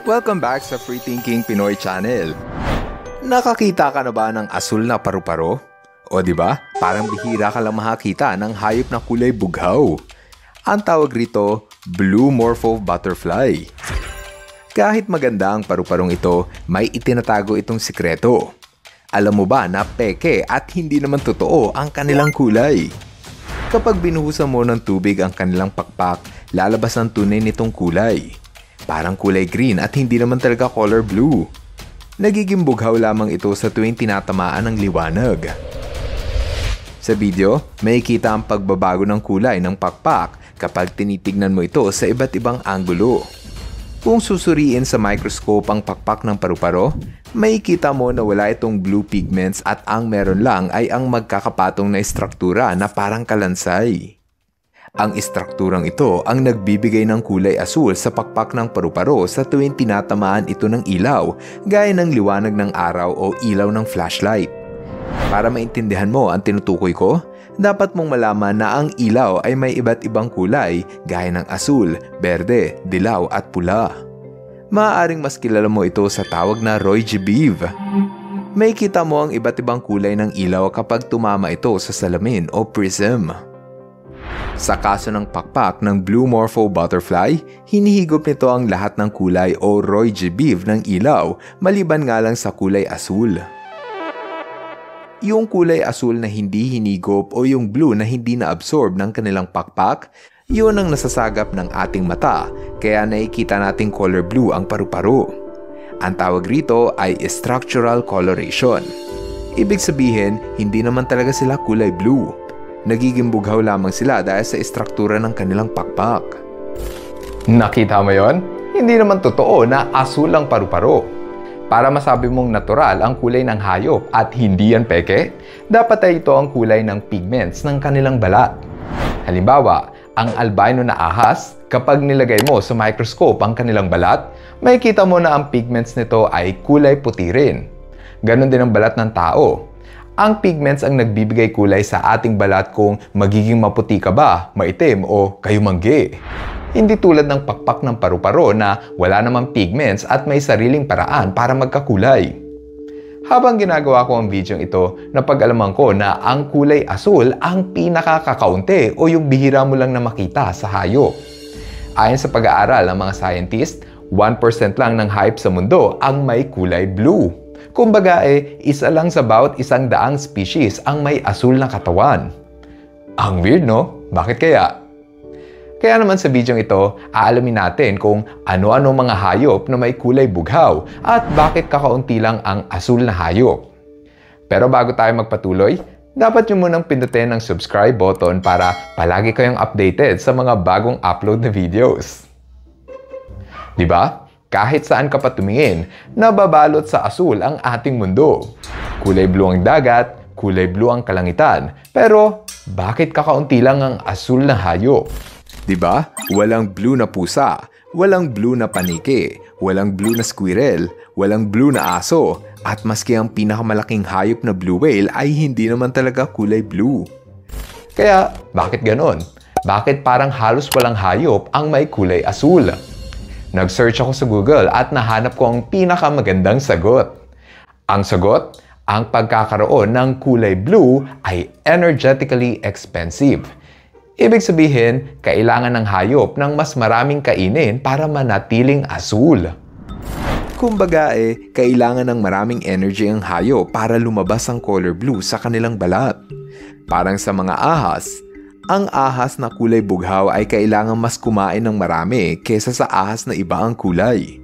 Welcome back sa Free Thinking Pinoy Channel. Nakakita ka na ba ng asul na paru-paro? O di ba? Parang bihira ka lang makakita ng hayop na kulay bughaw. Ang tawag rito, blue morpho butterfly. Kahit maganda ang paru-parong ito, may itinatago itong sikreto. Alam mo ba na peke at hindi naman totoo ang kanilang kulay? Kapag binuhusan mo ng tubig ang kanilang pakpak, lalabas ang tunay nitong kulay. Parang kulay green at hindi naman talaga color blue. Nagiging bughaw lamang ito sa tuwing tinatamaan ng liwanag. Sa video, may kita ang pagbabago ng kulay ng pakpak kapag tinitignan mo ito sa iba't ibang anggulo. Kung susuriin sa microscope ang pakpak ng paru-paro, may kita mo na wala itong blue pigments at ang meron lang ay ang magkakapatong na istruktura na parang kalansay. Ang istrukturang ito ang nagbibigay ng kulay asul sa pakpak ng paru-paro sa tuwing tinatamaan ito ng ilaw, gaya ng liwanag ng araw o ilaw ng flashlight. Para maintindihan mo ang tinutukoy ko, dapat mong malaman na ang ilaw ay may iba't ibang kulay gaya ng asul, berde, dilaw at pula. Maaaring mas kilala mo ito sa tawag na Roy G. Biv. May kita mo ang iba't ibang kulay ng ilaw kapag tumama ito sa salamin o prism. Sa kaso ng pakpak ng blue morpho butterfly, hinihigop nito ang lahat ng kulay o Roy G. Biv ng ilaw maliban nga lang sa kulay asul. Yung kulay asul na hindi hinigop o yung blue na hindi na-absorb ng kanilang pakpak, yun ang nasasagap ng ating mata kaya nakikita nating color blue ang paru-paro. Ang tawag rito ay structural coloration. Ibig sabihin, hindi naman talaga sila kulay blue. Nagiging bughaw lamang sila dahil sa istruktura ng kanilang pakpak. Nakita mo yon? Hindi naman totoo na asul ang paru-paro. Para masabi mong natural ang kulay ng hayop at hindi yan peke, dapat ay ito ang kulay ng pigments ng kanilang balat. Halimbawa, ang albino na ahas, kapag nilagay mo sa microscope ang kanilang balat, makikita mo na ang pigments nito ay kulay puti rin. Ganon din ang balat ng tao. Ang pigments ang nagbibigay kulay sa ating balat kung magiging maputi ka ba, maitim o kayumanggi. Hindi tulad ng pakpak ng paru-paro na wala namang pigments at may sariling paraan para magkakulay. Habang ginagawa ko ang video ito, napag-alaman ko na ang kulay asul ang pinakakakaunti o yung bihira mo lang na makita sa hayop. Ayon sa pag-aaral ng mga scientist, 1% lang ng hayop sa mundo ang may kulay blue. Kumbaga isa lang sa bawat 100 species ang may asul na katawan. Ang weird, no? Bakit kaya? Kaya naman sa video ito, aalamin natin kung ano-ano mga hayop na may kulay bughaw at bakit kakaunti lang ang asul na hayop. Pero bago tayo magpatuloy, dapat nyo munang pindutin ang subscribe button para palagi kayong updated sa mga bagong upload na videos. Diba? Kahit saan ka pa tumingin, nababalot sa asul ang ating mundo. Kulay blue ang dagat, kulay blue ang kalangitan. Pero, bakit kakaunti lang ang asul na hayop? Diba? Walang blue na pusa, walang blue na paniki, walang blue na squirrel, walang blue na aso, at maski ang pinakamalaking hayop na blue whale ay hindi naman talaga kulay blue. Kaya, bakit ganon? Bakit parang halos walang hayop ang may kulay asul? Nag-search ako sa Google at nahanap ko ang pinakamagandang sagot. Ang sagot, ang pagkakaroon ng kulay blue ay energetically expensive. Ibig sabihin, kailangan ng hayop ng mas maraming kainin para manatiling asul. Kumbaga kailangan ng maraming energy ang hayop para lumabas ang color blue sa kanilang balat. Parang sa mga ahas, ang ahas na kulay bughaw ay kailangan mas kumain ng marami kaysa sa ahas na iba ang kulay.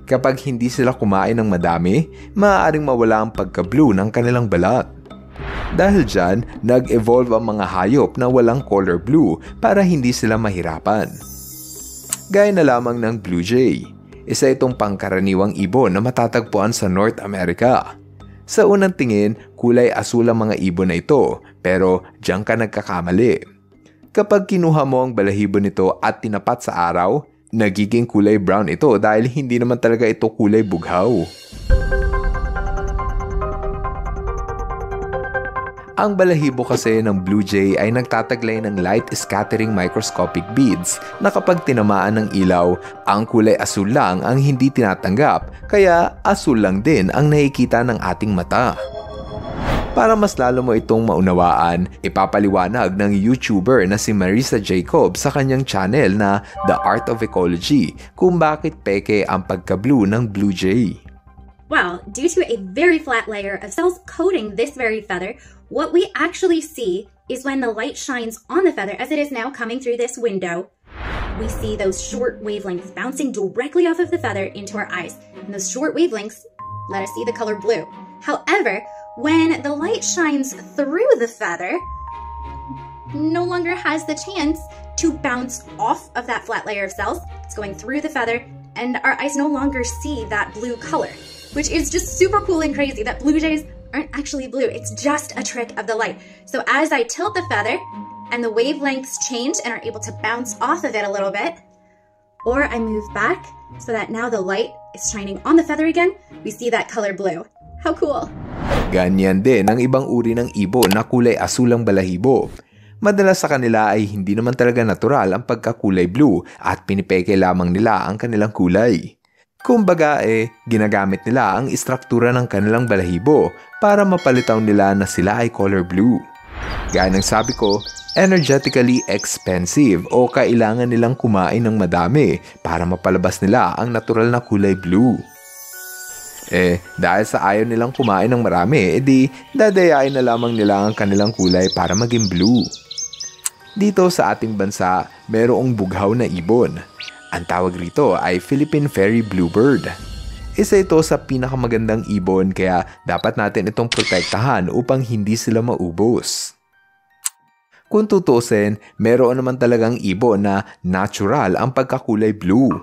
Kapag hindi sila kumain ng madami, maaaring mawala ang pagka-blue ng kanilang balat. Dahil dyan, nag-evolve ang mga hayop na walang color blue para hindi sila mahirapan. Gaya na lamang ng Blue Jay. Isa itong pangkaraniwang ibon na matatagpuan sa North America. Sa unang tingin, kulay asul ang mga ibon na ito, pero diyan ka nagkakamali. Kapag kinuha mo ang balahibo nito at tinapat sa araw, nagiging kulay brown ito dahil hindi naman talaga ito kulay bughaw. Ang balahibo kasi ng blue jay ay nagtataglay ng light scattering microscopic beads na kapag tinamaan ng ilaw, ang kulay asul lang ang hindi tinatanggap, kaya asul lang din ang nakikita ng ating mata. Para mas lalo mo itong maunawaan, ipapaliwanag ng YouTuber na si Marisa Jacob sa kanyang channel na The Art of Ecology kung bakit peke ang pagka-blue ng blue jay. Well, due to a very flat layer of cells coating this very feather, what we actually see is when the light shines on the feather, as it is now coming through this window, we see those short wavelengths bouncing directly off of the feather into our eyes. And those short wavelengths let us see the color blue. However, when the light shines through the feather, no longer has the chance to bounce off of that flat layer of cells. It's going through the feather, and our eyes no longer see that blue color, which is just super cool and crazy that blue jays aren't actually blue. It's just a trick of the light. So as I tilt the feather and the wavelengths change and are able to bounce off of it a little bit, or I move back so that now the light is shining on the feather again, we see that color blue. How cool! Ganyan din ang ibang uri ng ibon na kulay asul ang balahibo. Madalas sa kanila ay hindi naman talaga natural ang pagkakulay blue at pinipeke lamang nila ang kanilang kulay. Kumbaga ginagamit nila ang istruktura ng kanilang balahibo para mapalitaw nila na sila ay color blue. Gaya ng sabi ko, energetically expensive o kailangan nilang kumain ng madami para mapalabas nila ang natural na kulay blue. Dahil sa ayaw nilang kumain ng marami, dadayain na lamang nila ang kanilang kulay para maging blue. Dito sa ating bansa, mayroong bughaw na ibon. Ang tawag rito ay Philippine Fairy Bluebird. Isa ito sa pinakamagandang ibon kaya dapat natin itong protektahan upang hindi sila maubos. Kung tutusin, meron naman talagang ibon na natural ang pagkakulay blue.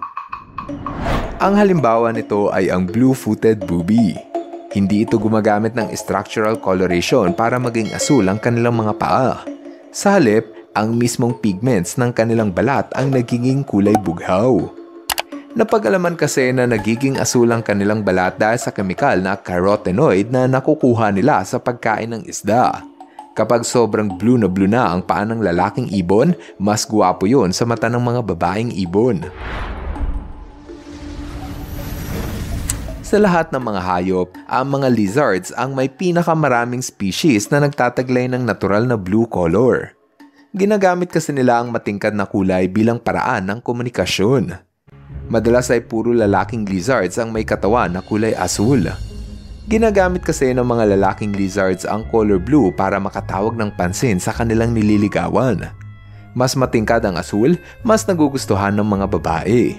Ang halimbawa nito ay ang blue-footed booby. Hindi ito gumagamit ng structural coloration para maging asul ang kanilang mga paa. Sa halip, ang mismong pigments ng kanilang balat ang nagiging kulay bughaw. Napag-alaman kasi na nagiging asul ang kanilang balat dahil sa kemikal na carotenoid na nakukuha nila sa pagkain ng isda. Kapag sobrang blue na ang paa ng lalaking ibon, mas guwapo yun sa mata ng mga babaeng ibon. Sa lahat ng mga hayop, ang mga lizards ang may pinakamaraming species na nagtataglay ng natural na blue color. Ginagamit kasi nila ang matingkad na kulay bilang paraan ng komunikasyon. Madalas ay puro lalaking lizards ang may katawan na kulay asul. Ginagamit kasi ng mga lalaking lizards ang color blue para makatawag ng pansin sa kanilang nililigawan. Mas matingkad ang asul, mas nagugustuhan ng mga babae.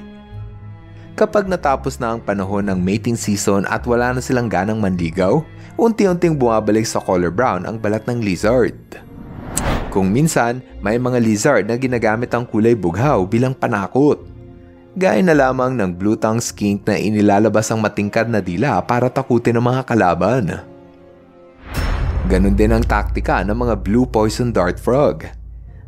Kapag natapos na ang panahon ng mating season at wala na silang ganang manligaw, unti-unting bumabalik sa color brown ang balat ng lizard. Kung minsan, may mga lizard na ginagamit ang kulay bughaw bilang panakot. Gaya na lamang ng blue-tongue skink na inilalabas ang matingkad na dila para takutin ang mga kalaban. Ganon din ang taktika ng mga blue poison dart frog.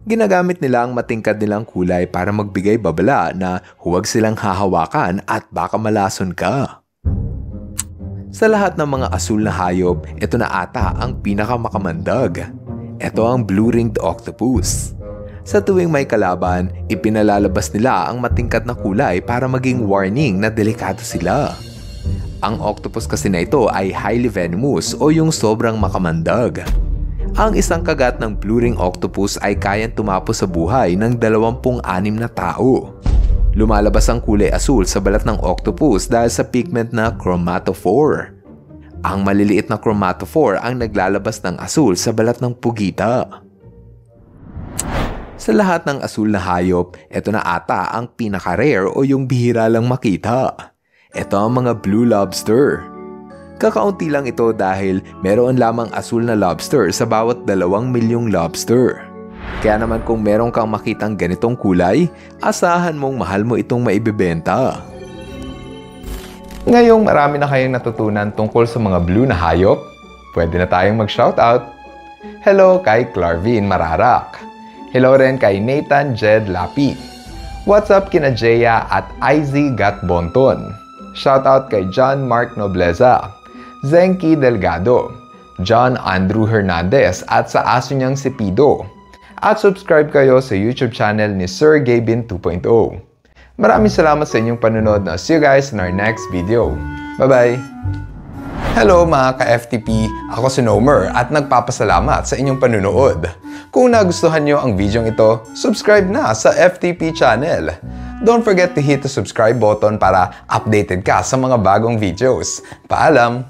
Ginagamit nila ang matingkad nilang kulay para magbigay babala na huwag silang hahawakan at baka malason ka. Sa lahat ng mga asul na hayop, ito na ata ang pinakamakamandag. Ito ang blue-ringed octopus. Sa tuwing may kalaban, ipinalalabas nila ang matingkad na kulay para maging warning na delikado sila. Ang octopus kasi na ito ay highly venomous o yung sobrang makamandag. Ang isang kagat ng blue-ringed octopus ay kayang tumapos sa buhay ng 26 na tao. Lumalabas ang kulay asul sa balat ng octopus dahil sa pigment na chromatophore. Ang maliliit na chromatophore ang naglalabas ng asul sa balat ng pugita. Sa lahat ng asul na hayop, ito na ata ang pinaka-rare o yung bihira lang makita. Ito ang mga blue lobster. Kakaunti lang ito dahil meron lamang asul na lobster sa bawat 2 milyong lobster. Kaya naman kung meron kang makitang ganitong kulay, asahan mong mahal mo itong maibebenta. Ngayong marami na kayong natutunan tungkol sa mga blue na hayop, pwede na tayong mag-shoutout. Hello kay Clarvin Mararak. Hello rin kay Nathan Jed Lapi. What's up kina Jeya at IZ Gat Bonton. Shoutout kay John Mark Nobleza, Zenki Delgado, John Andrew Hernandez at sa aso niyang si Pido. At subscribe kayo sa YouTube channel ni Sir Gabin 2.0. Maraming salamat sa inyong panunod na see you guys in our next video. Bye-bye! Hello mga ka-FTP! Ako si Nomer at nagpapasalamat sa inyong panunood. Kung nagustuhan nyo ang video ito, subscribe na sa FTP channel. Don't forget to hit the subscribe button para updated ka sa mga bagong videos. Paalam!